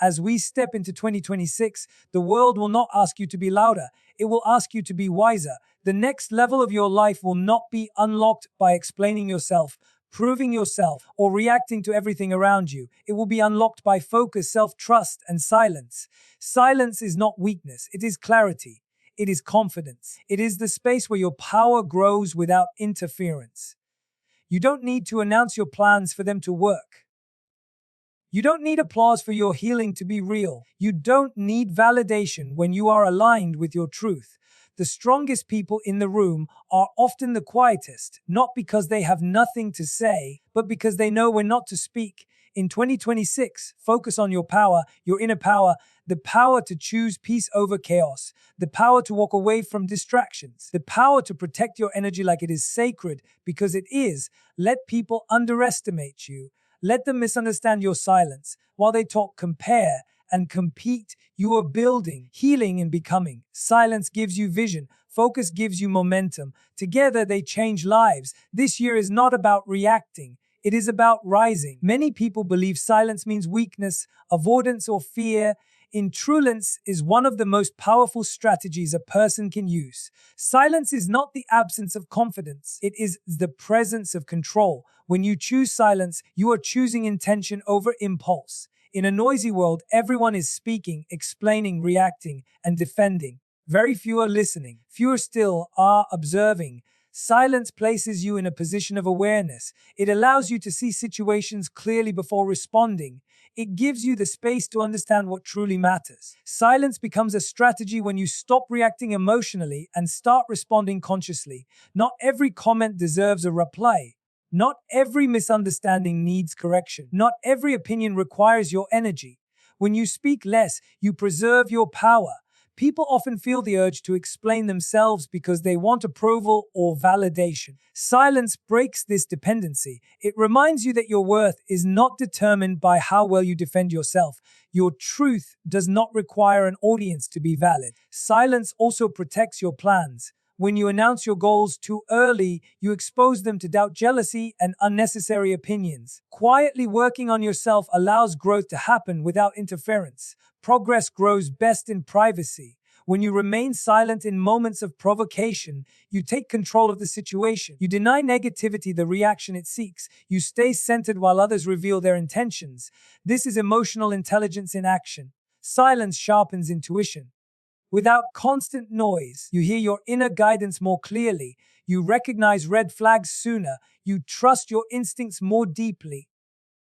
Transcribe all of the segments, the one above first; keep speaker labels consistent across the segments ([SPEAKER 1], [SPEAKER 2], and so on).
[SPEAKER 1] As we step into 2026, the world will not ask you to be louder, it will ask you to be wiser. The next level of your life will not be unlocked by explaining yourself, proving yourself, or reacting to everything around you. It will be unlocked by focus, self-trust, and silence. Silence is not weakness, it is clarity. It is confidence. It is the space where your power grows without interference. You don't need to announce your plans for them to work. You don't need applause for your healing to be real. You don't need validation when you are aligned with your truth. The strongest people in the room are often the quietest, not because they have nothing to say, but because they know when not to speak. In 2026, focus on your power, your inner power, the power to choose peace over chaos, the power to walk away from distractions, the power to protect your energy like it is sacred, because it is. Let people underestimate you. Let them misunderstand your silence. While they talk, compare, and compete, you are building, healing, and becoming. Silence gives you vision. Focus gives you momentum. Together, they change lives. This year is not about reacting. It is about rising. Many people believe silence means weakness, avoidance, or fear. Intruance is one of the most powerful strategies a person can use. Silence is not the absence of confidence, it is the presence of control. When you choose silence, you are choosing intention over impulse. In a noisy world, everyone is speaking, explaining, reacting, and defending. Very few are listening. Fewer still are observing. Silence places you in a position of awareness. It allows you to see situations clearly before responding. It gives you the space to understand what truly matters. Silence becomes a strategy when you stop reacting emotionally and start responding consciously. Not every comment deserves a reply. Not every misunderstanding needs correction. Not every opinion requires your energy. When you speak less, you preserve your power. People often feel the urge to explain themselves because they want approval or validation. Silence breaks this dependency. It reminds you that your worth is not determined by how well you defend yourself. Your truth does not require an audience to be valid. Silence also protects your plans. When you announce your goals too early, you expose them to doubt, jealousy, and unnecessary opinions. Quietly working on yourself allows growth to happen without interference. Progress grows best in privacy. When you remain silent in moments of provocation, you take control of the situation. You deny negativity the reaction it seeks. You stay centered while others reveal their intentions. This is emotional intelligence in action. Silence sharpens intuition. Without constant noise, you hear your inner guidance more clearly. You recognize red flags sooner. You trust your instincts more deeply.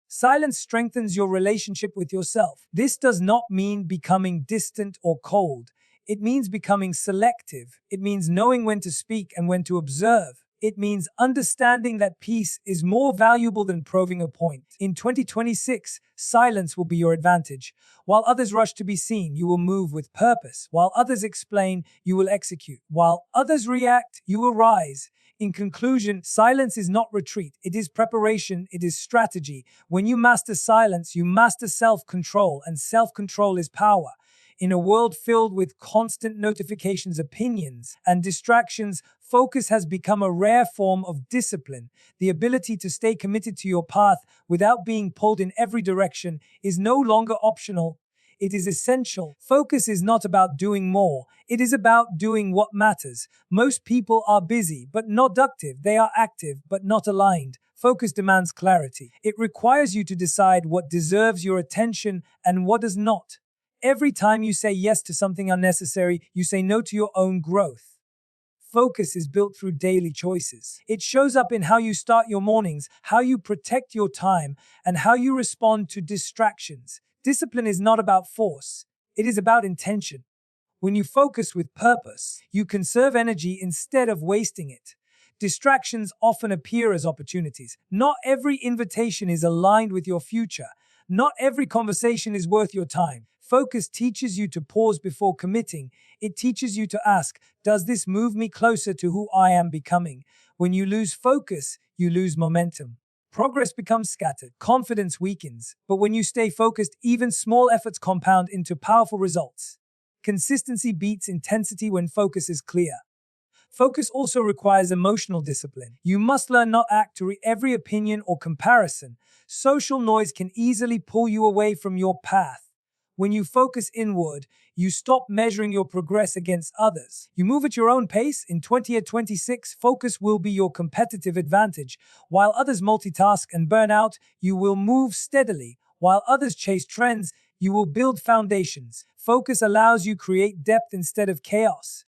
[SPEAKER 1] Silence strengthens your relationship with yourself. This does not mean becoming distant or cold. It means becoming selective. It means knowing when to speak and when to observe. It means understanding that peace is more valuable than proving a point. In 2026, silence will be your advantage. While others rush to be seen, you will move with purpose. While others explain, you will execute. While others react, you will rise. In conclusion, silence is not retreat. It is preparation. It is strategy. When you master silence, you master self-control, and self-control is power. In a world filled with constant notifications, opinions, and distractions, focus has become a rare form of discipline. The ability to stay committed to your path without being pulled in every direction is no longer optional. It is essential. Focus is not about doing more. It is about doing what matters. Most people are busy, but not productive. They are active, but not aligned. Focus demands clarity. It requires you to decide what deserves your attention and what does not. Every time you say yes to something unnecessary, you say no to your own growth. Focus is built through daily choices. It shows up in how you start your mornings, how you protect your time, and how you respond to distractions. Discipline is not about force. It is about intention. When you focus with purpose, you conserve energy instead of wasting it. Distractions often appear as opportunities. Not every invitation is aligned with your future. Not every conversation is worth your time. Focus teaches you to pause before committing. It teaches you to ask, does this move me closer to who I am becoming? When you lose focus, you lose momentum. Progress becomes scattered, confidence weakens, but when you stay focused, even small efforts compound into powerful results. Consistency beats intensity when focus is clear. Focus also requires emotional discipline. You must learn not to act to every opinion or comparison. Social noise can easily pull you away from your path. When you focus inward, you stop measuring your progress against others. You move at your own pace. In 2026, focus will be your competitive advantage. While others multitask and burn out, you will move steadily. While others chase trends, you will build foundations. Focus allows you to create depth instead of chaos.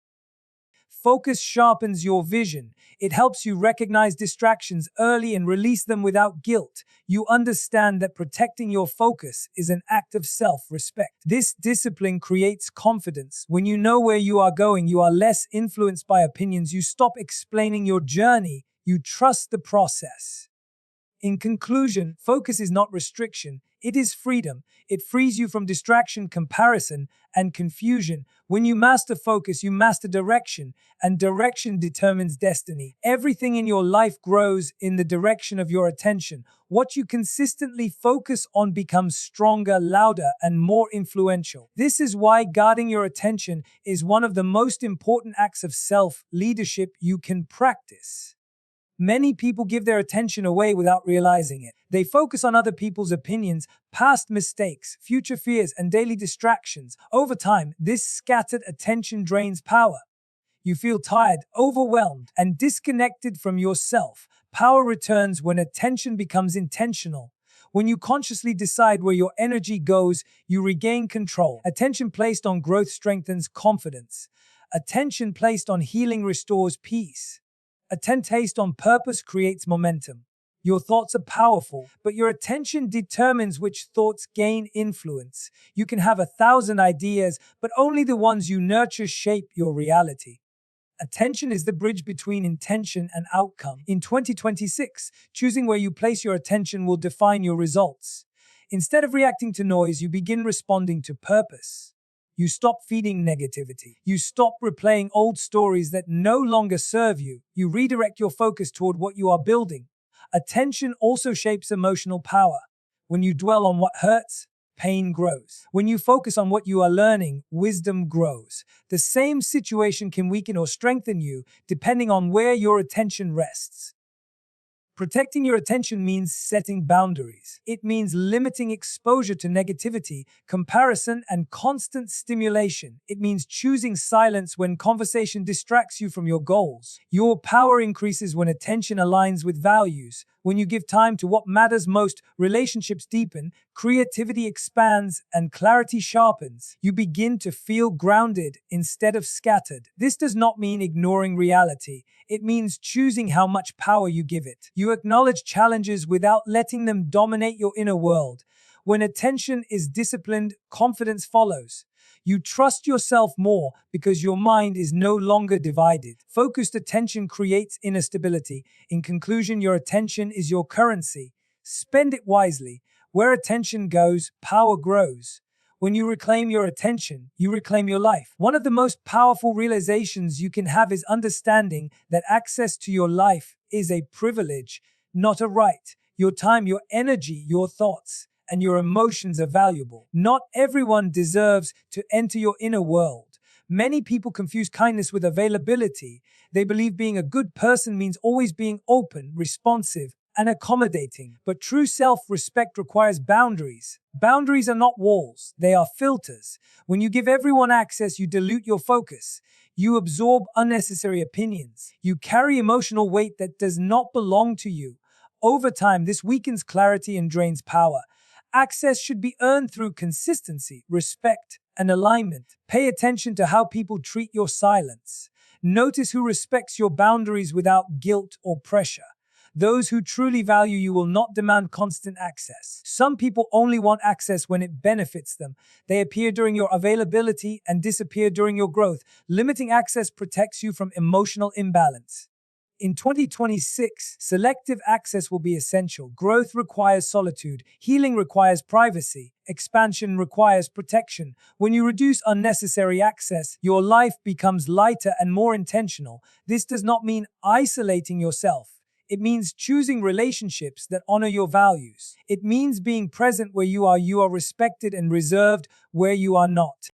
[SPEAKER 1] Focus sharpens your vision. It helps you recognize distractions early and release them without guilt. You understand that protecting your focus is an act of self-respect. This discipline creates confidence. When you know where you are going, you are less influenced by opinions. You stop explaining your journey. You trust the process. In conclusion, focus is not restriction, it is freedom. It frees you from distraction, comparison, and confusion. When you master focus, you master direction, and direction determines destiny. Everything in your life grows in the direction of your attention. What you consistently focus on becomes stronger, louder, and more influential. This is why guarding your attention is one of the most important acts of self-leadership you can practice. Many people give their attention away without realizing it. They focus on other people's opinions, past mistakes, future fears, and daily distractions. Over time, this scattered attention drains power. You feel tired, overwhelmed, and disconnected from yourself. Power returns when attention becomes intentional. When you consciously decide where your energy goes, you regain control. Attention placed on growth strengthens confidence. Attention placed on healing restores peace. Attention on purpose creates momentum. Your thoughts are powerful, but your attention determines which thoughts gain influence. You can have 1,000 ideas, but only the ones you nurture shape your reality. Attention is the bridge between intention and outcome. In 2026, choosing where you place your attention will define your results. Instead of reacting to noise, you begin responding to purpose. You stop feeding negativity. You stop replaying old stories that no longer serve you. You redirect your focus toward what you are building. Attention also shapes emotional power. When you dwell on what hurts, pain grows. When you focus on what you are learning, wisdom grows. The same situation can weaken or strengthen you, depending on where your attention rests. Protecting your attention means setting boundaries. It means limiting exposure to negativity, comparison, and constant stimulation. It means choosing silence when conversation distracts you from your goals. Your power increases when attention aligns with values. When you give time to what matters most, relationships deepen, creativity expands, and clarity sharpens. You begin to feel grounded instead of scattered. This does not mean ignoring reality. It means choosing how much power you give it. You acknowledge challenges without letting them dominate your inner world. When attention is disciplined, confidence follows. You trust yourself more because your mind is no longer divided. Focused attention creates inner stability. In conclusion, your attention is your currency. Spend it wisely. Where attention goes, power grows. When you reclaim your attention, you reclaim your life. One of the most powerful realizations you can have is understanding that access to your life is a privilege, not a right. Your time, your energy, your thoughts, and your emotions are valuable. Not everyone deserves to enter your inner world. Many people confuse kindness with availability. They believe being a good person means always being open, responsive, and accommodating. But true self-respect requires boundaries. Boundaries are not walls, they are filters. When you give everyone access, you dilute your focus. You absorb unnecessary opinions. You carry emotional weight that does not belong to you. Over time, this weakens clarity and drains power. Access should be earned through consistency, respect, and alignment. Pay attention to how people treat your silence. Notice who respects your boundaries without guilt or pressure. Those who truly value you will not demand constant access. Some people only want access when it benefits them. They appear during your availability and disappear during your growth. Limiting access protects you from emotional imbalance. In 2026, selective access will be essential. Growth requires solitude. Healing requires privacy. Expansion requires protection. When you reduce unnecessary access, your life becomes lighter and more intentional. This does not mean isolating yourself. It means choosing relationships that honor your values. It means being present where you are respected, and reserved where you are not.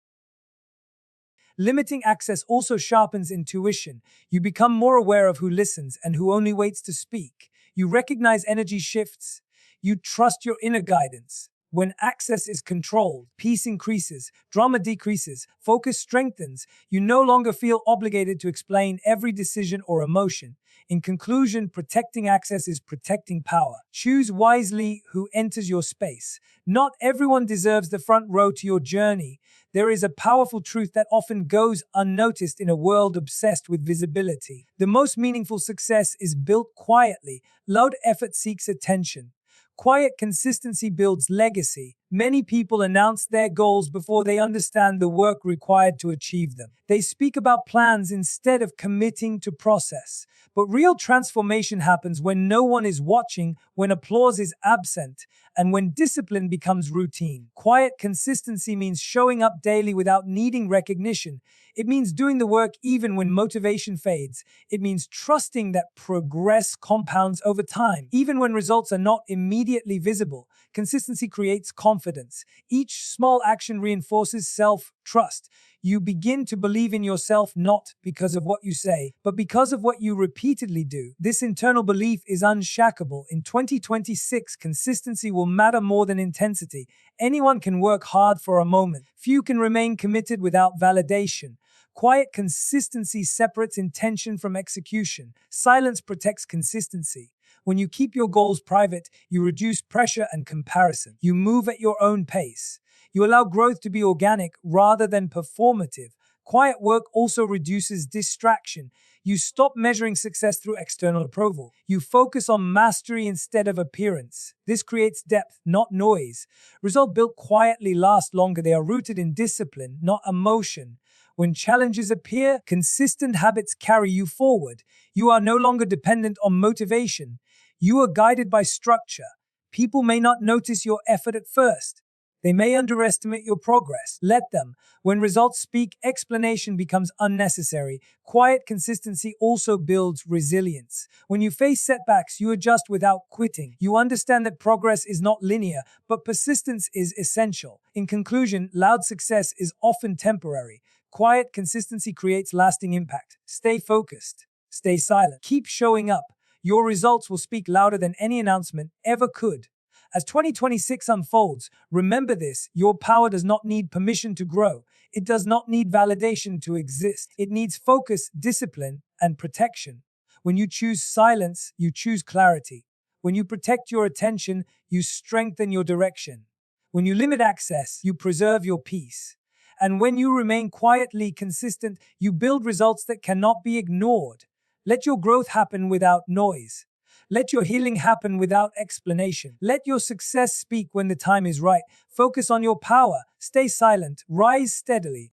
[SPEAKER 1] Limiting access also sharpens intuition. You become more aware of who listens and who only waits to speak. You recognize energy shifts. You trust your inner guidance. When access is controlled, peace increases, drama decreases, focus strengthens. You no longer feel obligated to explain every decision or emotion. In conclusion, protecting access is protecting power. Choose wisely who enters your space. Not everyone deserves the front row to your journey. There is a powerful truth that often goes unnoticed in a world obsessed with visibility. The most meaningful success is built quietly. Loud effort seeks attention. Quiet consistency builds legacy. Many people announce their goals before they understand the work required to achieve them. They speak about plans instead of committing to process. But real transformation happens when no one is watching, when applause is absent, and when discipline becomes routine. Quiet consistency means showing up daily without needing recognition. It means doing the work even when motivation fades. It means trusting that progress compounds over time, even when results are not immediately visible. Consistency creates confidence. Each small action reinforces self-trust. You begin to believe in yourself not because of what you say, but because of what you repeatedly do. This internal belief is unshakable. In 2026, consistency will matter more than intensity. Anyone can work hard for a moment. Few can remain committed without validation. Quiet consistency separates intention from execution. Silence protects consistency. When you keep your goals private, you reduce pressure and comparison. You move at your own pace. You allow growth to be organic rather than performative. Quiet work also reduces distraction. You stop measuring success through external approval. You focus on mastery instead of appearance. This creates depth, not noise. Results built quietly last longer. They are rooted in discipline, not emotion. When challenges appear, consistent habits carry you forward. You are no longer dependent on motivation. You are guided by structure. People may not notice your effort at first. They may underestimate your progress. Let them. When results speak, explanation becomes unnecessary. Quiet consistency also builds resilience. When you face setbacks, you adjust without quitting. You understand that progress is not linear, but persistence is essential. In conclusion, loud success is often temporary. Quiet consistency creates lasting impact. Stay focused. Stay silent. Keep showing up. Your results will speak louder than any announcement ever could. As 2026 unfolds, remember this: your power does not need permission to grow. It does not need validation to exist. It needs focus, discipline, and protection. When you choose silence, you choose clarity. When you protect your attention, you strengthen your direction. When you limit access, you preserve your peace. And when you remain quietly consistent, you build results that cannot be ignored. Let your growth happen without noise. Let your healing happen without explanation. Let your success speak when the time is right. Focus on your power. Stay silent. Rise steadily.